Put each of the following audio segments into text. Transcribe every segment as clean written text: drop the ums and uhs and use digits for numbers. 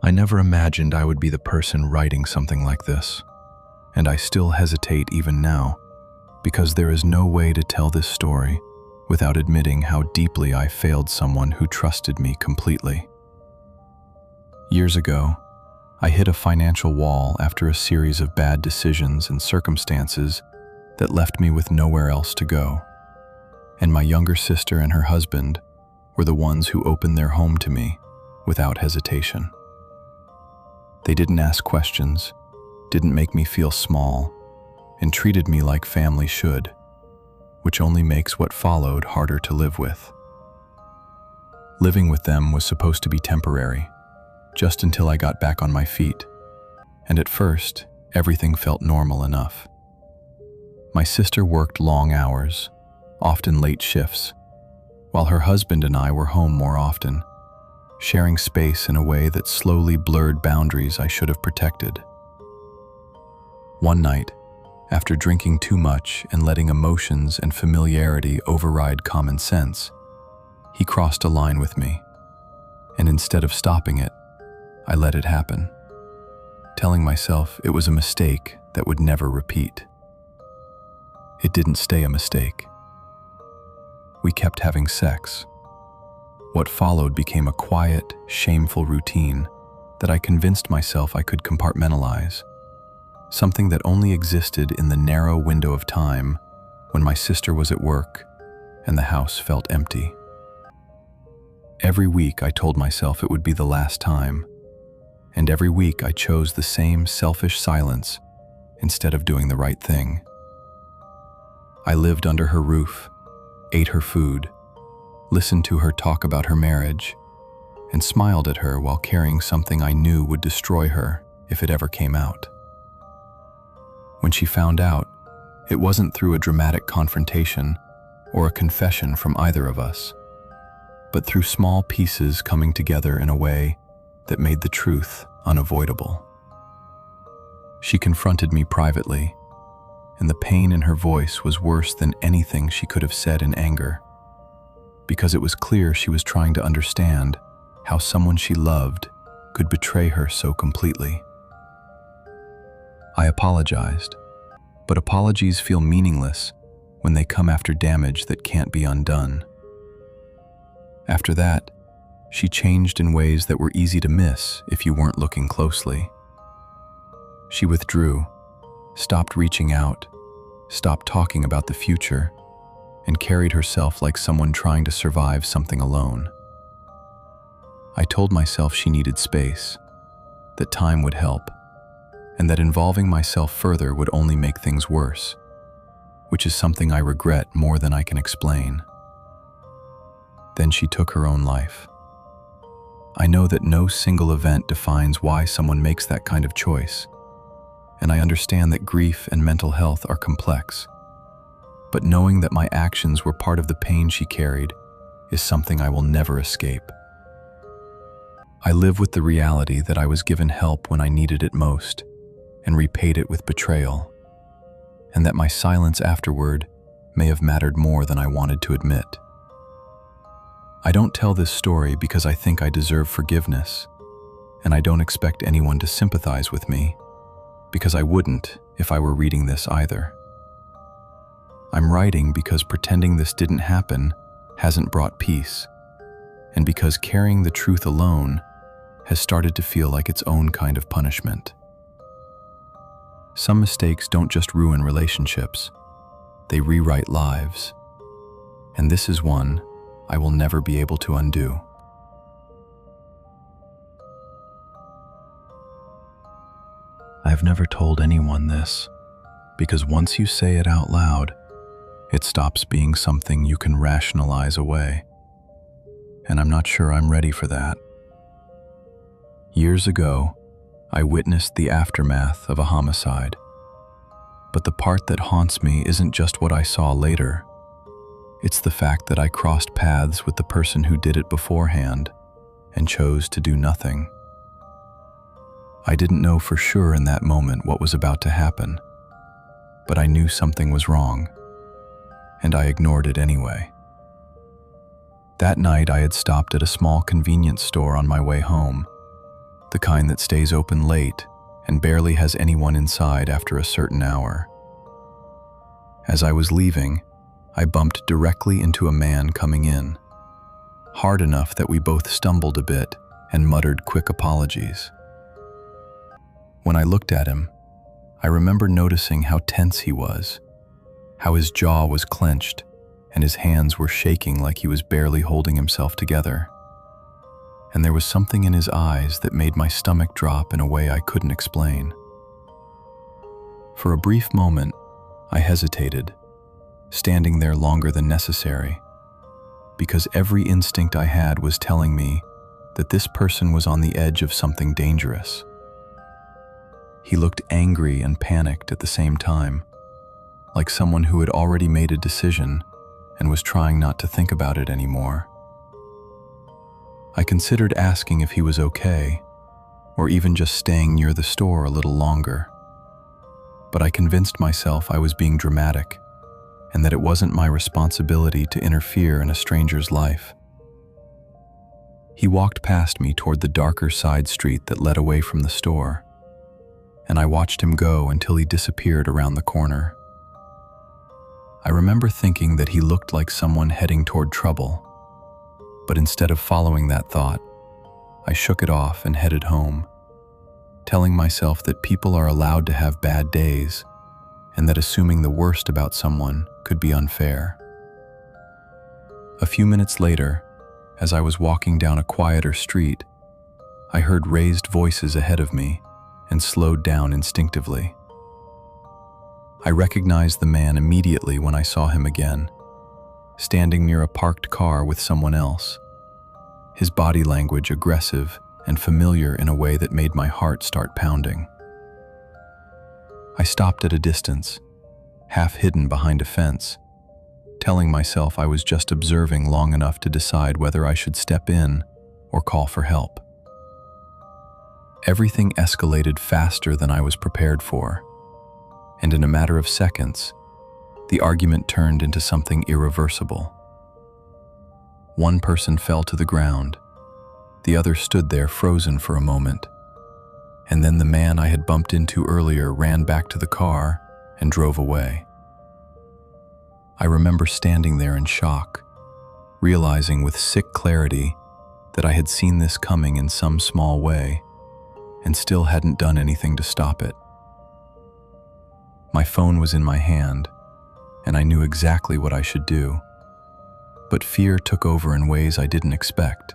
I never imagined I would be the person writing something like this, and I still hesitate even now, because there is no way to tell this story without admitting how deeply I failed someone who trusted me completely. Years ago, I hit a financial wall after a series of bad decisions and circumstances that left me with nowhere else to go. And my younger sister and her husband were the ones who opened their home to me without hesitation. They didn't ask questions, didn't make me feel small, and treated me like family should, which only makes what followed harder to live with. Living with them was supposed to be temporary, just until I got back on my feet, and at first, everything felt normal enough. My sister worked long hours, often late shifts, while her husband and I were home more often, sharing space in a way that slowly blurred boundaries I should have protected. One night, after drinking too much and letting emotions and familiarity override common sense, he crossed a line with me, and instead of stopping it, I let it happen, telling myself it was a mistake that would never repeat. It didn't stay a mistake. We kept having sex. What followed became a quiet, shameful routine that I convinced myself I could compartmentalize, something that only existed in the narrow window of time when my sister was at work and the house felt empty. Every week I told myself it would be the last time, and every week I chose the same selfish silence instead of doing the right thing. I lived under her roof, ate her food, listened to her talk about her marriage, and smiled at her while carrying something I knew would destroy her if it ever came out. When she found out, it wasn't through a dramatic confrontation or a confession from either of us, but through small pieces coming together in a way that made the truth unavoidable. She confronted me privately, and the pain in her voice was worse than anything she could have said in anger, because it was clear she was trying to understand how someone she loved could betray her so completely. I apologized, but apologies feel meaningless when they come after damage that can't be undone. After that, she changed in ways that were easy to miss if you weren't looking closely. She withdrew, stopped reaching out, stopped talking about the future, and carried herself like someone trying to survive something alone. I told myself she needed space, that time would help, and that involving myself further would only make things worse, which is something I regret more than I can explain. Then she took her own life. I know that no single event defines why someone makes that kind of choice, and I understand that grief and mental health are complex. But knowing that my actions were part of the pain she carried is something I will never escape. I live with the reality that I was given help when I needed it most, and repaid it with betrayal, and that my silence afterward may have mattered more than I wanted to admit. I don't tell this story because I think I deserve forgiveness, and I don't expect anyone to sympathize with me, because I wouldn't if I were reading this either. I'm writing because pretending this didn't happen hasn't brought peace, and because carrying the truth alone has started to feel like its own kind of punishment. Some mistakes don't just ruin relationships, they rewrite lives, and this is one I will never be able to undo. I have never told anyone this, because once you say it out loud, it stops being something you can rationalize away, and I'm not sure I'm ready for that. Years ago, I witnessed the aftermath of a homicide, but the part that haunts me isn't just what I saw later. It's the fact that I crossed paths with the person who did it beforehand and chose to do nothing. I didn't know for sure in that moment what was about to happen, but I knew something was wrong, and I ignored it anyway. That night I had stopped at a small convenience store on my way home, the kind that stays open late and barely has anyone inside after a certain hour. As I was leaving, I bumped directly into a man coming in, hard enough that we both stumbled a bit and muttered quick apologies. When I looked at him, I remember noticing how tense he was, how his jaw was clenched and his hands were shaking like he was barely holding himself together. And there was something in his eyes that made my stomach drop in a way I couldn't explain. For a brief moment, I hesitated, standing there longer than necessary, because every instinct I had was telling me that this person was on the edge of something dangerous. He looked angry and panicked at the same time, like someone who had already made a decision and was trying not to think about it anymore. I considered asking if he was okay, or even just staying near the store a little longer. But I convinced myself I was being dramatic, and that it wasn't my responsibility to interfere in a stranger's life. He walked past me toward the darker side street that led away from the store, and I watched him go until he disappeared around the corner. I remember thinking that he looked like someone heading toward trouble, but instead of following that thought, I shook it off and headed home, telling myself that people are allowed to have bad days and that assuming the worst about someone could be unfair. A few minutes later, as I was walking down a quieter street, I heard raised voices ahead of me and slowed down instinctively. I recognized the man immediately when I saw him again, standing near a parked car with someone else, his body language aggressive and familiar in a way that made my heart start pounding. I stopped at a distance, half hidden behind a fence, telling myself I was just observing long enough to decide whether I should step in or call for help. Everything escalated faster than I was prepared for, and in a matter of seconds, the argument turned into something irreversible. One person fell to the ground, the other stood there frozen for a moment, and then the man I had bumped into earlier ran back to the car and drove away. I remember standing there in shock, realizing with sick clarity that I had seen this coming in some small way and still hadn't done anything to stop it. My phone was in my hand, and I knew exactly what I should do, but fear took over in ways I didn't expect.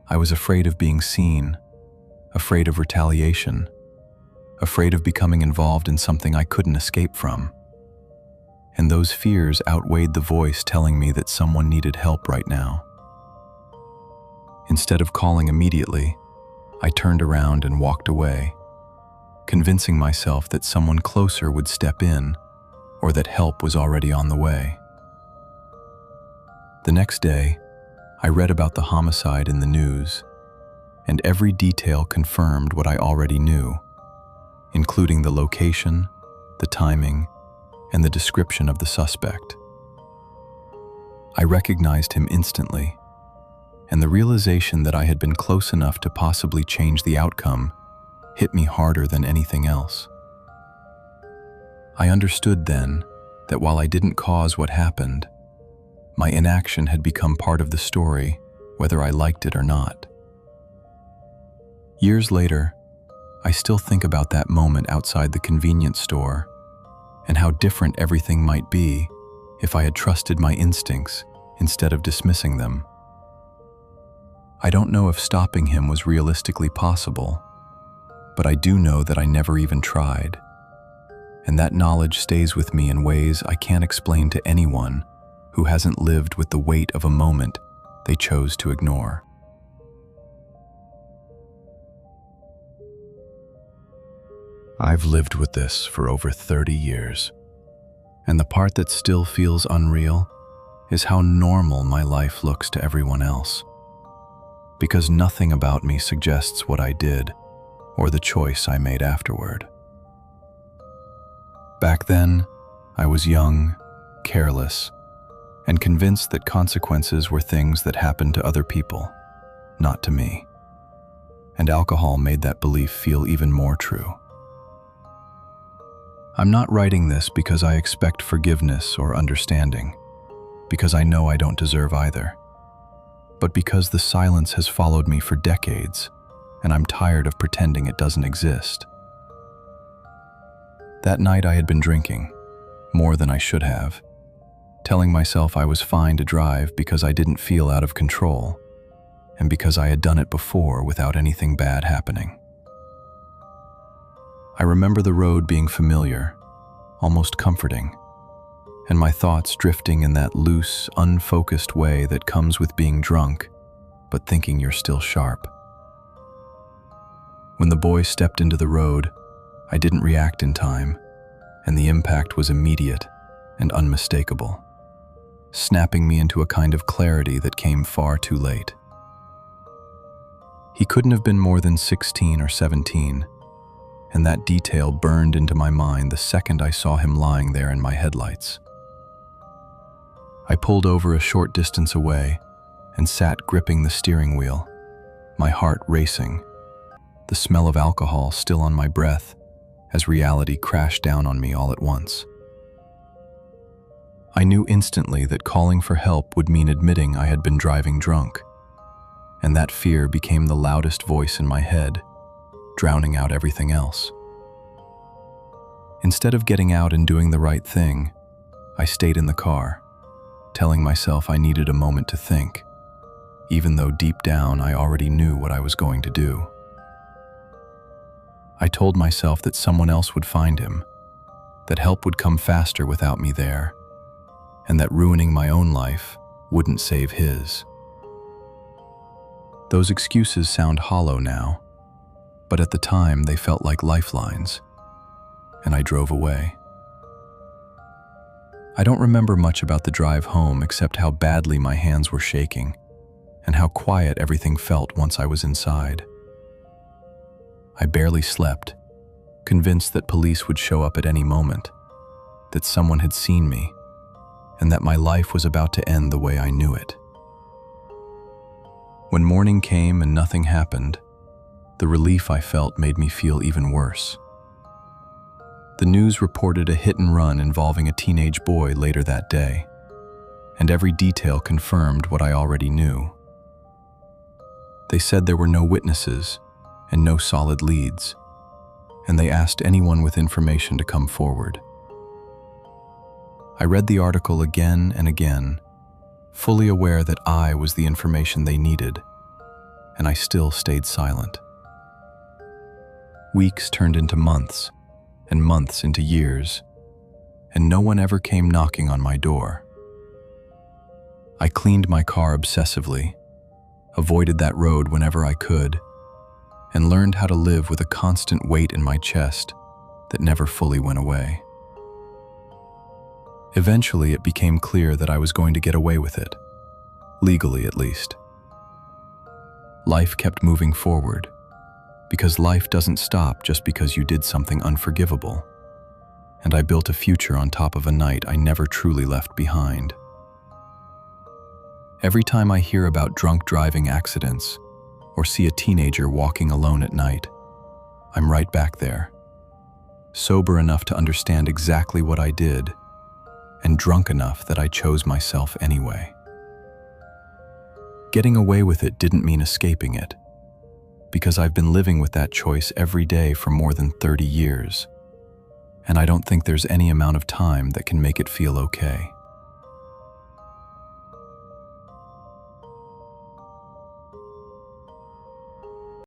I was afraid of being seen, afraid of retaliation, afraid of becoming involved in something I couldn't escape from. And those fears outweighed the voice telling me that someone needed help right now. Instead of calling immediately, I turned around and walked away, convincing myself that someone closer would step in or that help was already on the way. The next day, I read about the homicide in the news, and every detail confirmed what I already knew, including the location, the timing, and the description of the suspect. I recognized him instantly, and the realization that I had been close enough to possibly change the outcome hit me harder than anything else. I understood then that while I didn't cause what happened, my inaction had become part of the story, whether I liked it or not. Years later, I still think about that moment outside the convenience store and how different everything might be if I had trusted my instincts instead of dismissing them. I don't know if stopping him was realistically possible, but I do know that I never even tried, and that knowledge stays with me in ways I can't explain to anyone who hasn't lived with the weight of a moment they chose to ignore. I've lived with this for over 30 years, and the part that still feels unreal is how normal my life looks to everyone else, because nothing about me suggests what I did or the choice I made afterward. Back then, I was young, careless, and convinced that consequences were things that happened to other people, not to me. and alcohol made that belief feel even more true. I'm not writing this because I expect forgiveness or understanding, because I know I don't deserve either, but because the silence has followed me for decades, and I'm tired of pretending it doesn't exist. That night I had been drinking, more than I should have, telling myself I was fine to drive because I didn't feel out of control, and because I had done it before without anything bad happening. I remember the road being familiar, almost comforting, and my thoughts drifting in that loose, unfocused way that comes with being drunk, but thinking you're still sharp. When the boy stepped into the road, I didn't react in time, and the impact was immediate and unmistakable, snapping me into a kind of clarity that came far too late. He couldn't have been more than 16 or 17, and that detail burned into my mind the second I saw him lying there in my headlights. I pulled over a short distance away and sat gripping the steering wheel, my heart racing, the smell of alcohol still on my breath as reality crashed down on me all at once. I knew instantly that calling for help would mean admitting I had been driving drunk, and that fear became the loudest voice in my head, drowning out everything else. Instead of getting out and doing the right thing, I stayed in the car, telling myself I needed a moment to think, even though deep down I already knew what I was going to do. I told myself that someone else would find him, that help would come faster without me there, and that ruining my own life wouldn't save his. Those excuses sound hollow now, but at the time they felt like lifelines, and I drove away. I don't remember much about the drive home except how badly my hands were shaking and how quiet everything felt once I was inside. I barely slept, convinced that police would show up at any moment, that someone had seen me, and that my life was about to end the way I knew it. When morning came and nothing happened, the relief I felt made me feel even worse. The news reported a hit and run involving a teenage boy later that day, and every detail confirmed what I already knew. They said there were no witnesses and no solid leads, and they asked anyone with information to come forward. I read the article again and again, fully aware that I was the information they needed, and I still stayed silent. Weeks turned into months, and months into years, and no one ever came knocking on my door. I cleaned my car obsessively, avoided that road whenever I could, and learned how to live with a constant weight in my chest that never fully went away. Eventually, it became clear that I was going to get away with it, legally at least. Life kept moving forward, because life doesn't stop just because you did something unforgivable, and I built a future on top of a night I never truly left behind. Every time I hear about drunk driving accidents or see a teenager walking alone at night, I'm right back there, sober enough to understand exactly what I did, and drunk enough that I chose myself anyway. Getting away with it didn't mean escaping it, because I've been living with that choice every day for more than 30 years, and I don't think there's any amount of time that can make it feel okay.